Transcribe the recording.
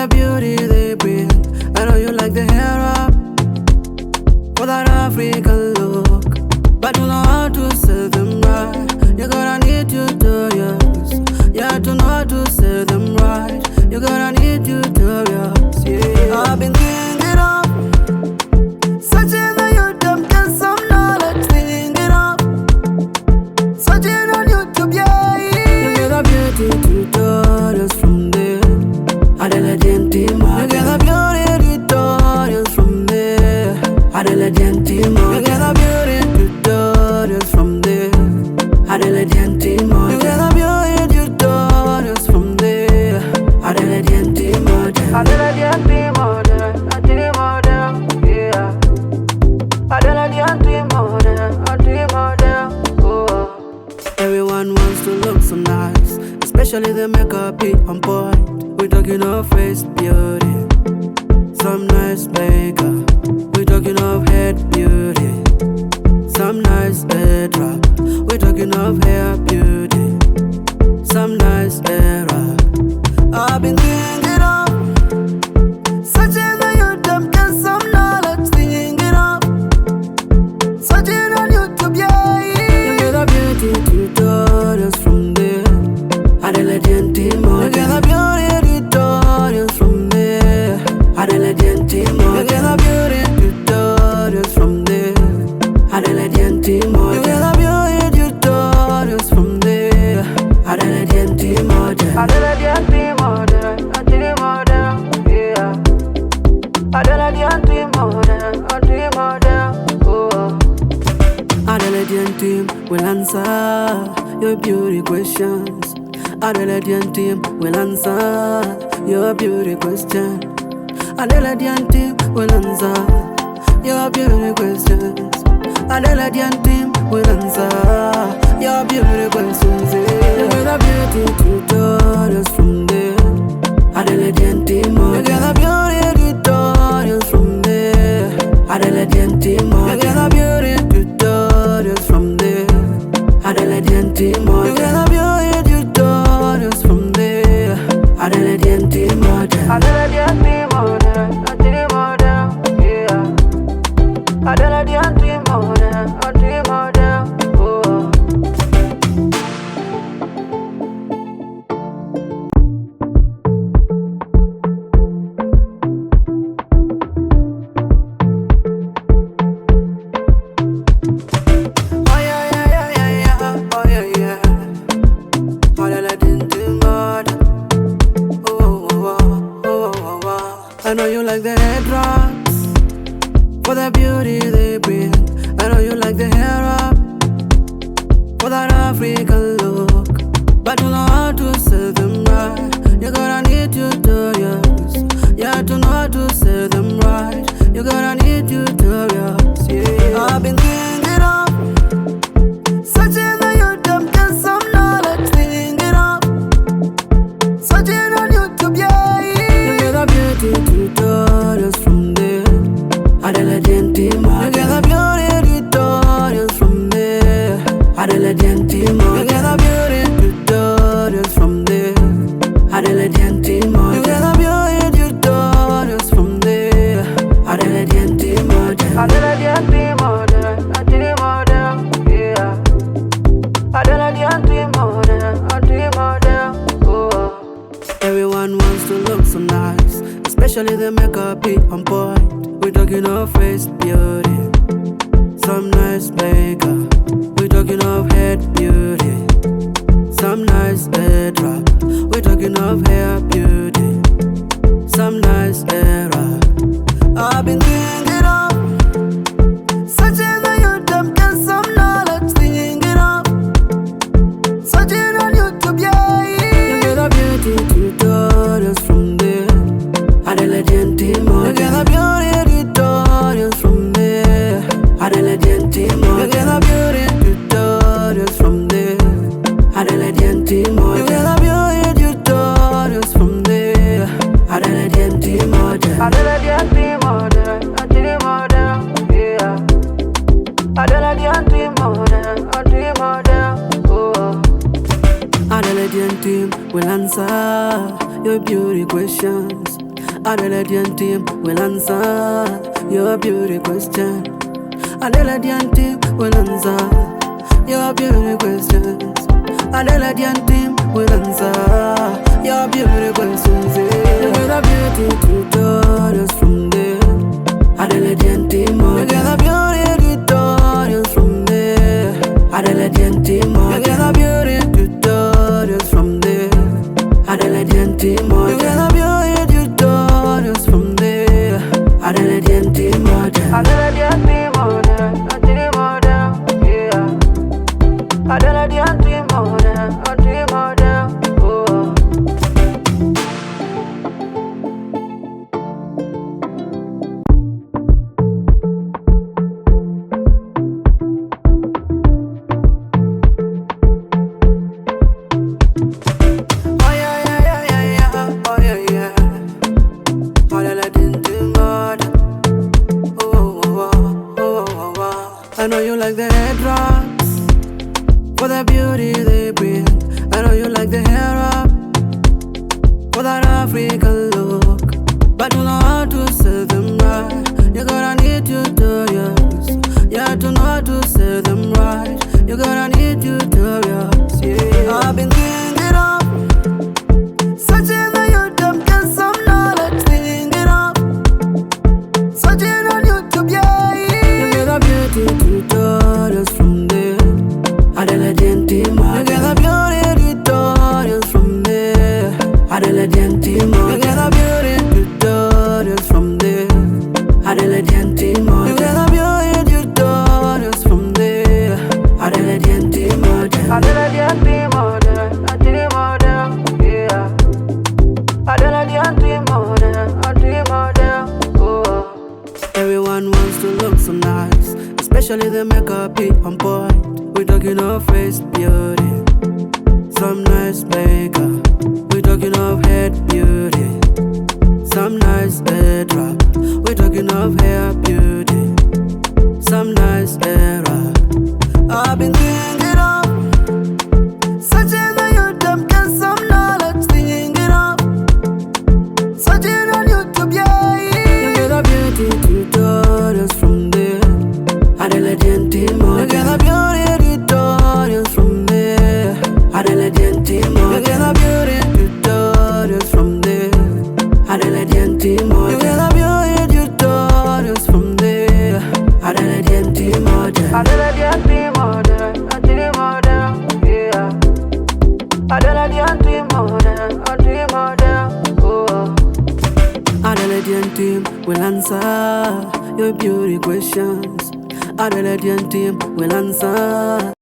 the beauty they bring. I know you like the hair up for that African look, but you know how to sell them right. You're gonna need tutorials, yeah, to know how to sell them right. You're gonna need tutorials, yeah. I've been thinking of searching on YouTube, get some knowledge, thinking of searching on YouTube, yeah. You get the beauty tutorials from there. Adela Gentima, you get the beauty tutorials from there. Adela Gentima, you get the beauty tutorials from there. Adela Gentima, you get the beauty tutorials from there. Adela Gentima, Adela Gentima, yeah. Adela Gentima, oh. Everyone wants to look so nice, especially the makeup be on point. We talking of face beauty, some nice makeup. We talking of head beauty, some nice headwrap. We talking of hair beauty, some nice hairwrap. I've been thinking of searching on YouTube, get some knowledge, thinking of searching on YouTube, yeah. You get the beauty tutorials from there. Adela Gentima, you get the beauty tutorials from there. Adela Gentima, you get the beauty tutorials from there. Adela Gentima, you get the beauty tutorials from there. Adela Gentima, Adela Gentima, yeah. Adela Gentima, oh. Adela Gentima will answer your beauty questions. Adela Gentima will answer your beauty question. Adela Gentima will answer your beauty questions. Adela Gentima will answer your beauty questions. You get the beauty tutorials from there. Adela Gentima, you get the beauty tutorials from there. Adela Gentima, you get the beauty tutorials from there. Adela Gentima, you get the beauty tutorials from there. Adela Gentima, Adela Gentima, yeah. Adela Gentima, oh. I know you like the headwraps for the beauty they bring. I know you like the hair up for that African look, but you know how to sell them right. You're gonna need tutorials, yeah, to know how to sell them right. You're gonna need tutorials, yeah. I've been thinking of searching on YouTube, get some knowledge, thinking of searching on YouTube, yeah. You get the beauty tutorials from there. Adela Gentima, you get the beauty tutorials from there. Adela Gentima, you get the beauty tutorials from there. Adela Gentima, you get the beauty tutorials from there. Adela Gentima, Adela Gentima, yeah. Adela Gentima, oh. Everyone wants to look so nice, especially the makeup be on point. We talking of face beauty, some nice makeup. We talking of head beauty, some nice headwrap. We talking of hair beauty, some nice hairwrap. I've been thinking of searching on YouTube, get some knowledge, thinking of searching on YouTube, yeah. You get the beauty tutorials from there. Adela Gentima, you get the beauty tutorials from there. Adela Gentima, you get the beauty tutorials from there. Adela Gentima, you get the beauty tutorials from there. Adela Gentima, Adela Gentima, yeah. Adela Gentima, oh. Adela Gentima will answer your beauty questions. Adelaide team will answer your beauty question. Adelaide team will answer your beauty questions. Adelaide team will answer your beauty questions. You get a beauty tutorials from there. Adelaide team, you get a beauty tutorials from there. Adelaide team, you get a beauty tutorials from there. Adelaide team, you get a beauty tutorials from there. Adelaide team, Adelaide team, yeah. Adelaide team, oh. I know you like the headwraps for the beauty they bring. I know you like the hair up for that African look, but you know how to sell them right. You gotta need tutorials. You have to know how to sell them right. You gotta need tutorials. Yeah, I've been thinking of searching on YouTube, get some knowledge. Thinking of searching on YouTube, yeah. You get a beauty tutorials from there. Adelaide team, you get a beauty tutorials from there. Adelaide team, you get a beauty tutorials from there. Adelaide team, you get a beauty tutorials from there. Adelaide team, Adelaide team, yeah. Adelaide team, oh. Everyone wants to look so nice, especially the makeup be on point. We talking of face beauty, some nice makeup. We talking of head beauty, some nice headwrap. We talking of hair beauty, some nice hair wrap. I've been thinking of searching on YouTube, get some knowledge. Thinking of searching on YouTube, yeah. You get a beauty tutorials from there. Adelaide team, you get a beauty tutorials from there. Adelaide team, you get a beauty tutorials from there. Adelaide team, you get a beauty tutorials from there. Adelaide team, Adelaide team, yeah. Adelaide team, oh. Adelaide team will answer your beauty questions. Adelaide team will answer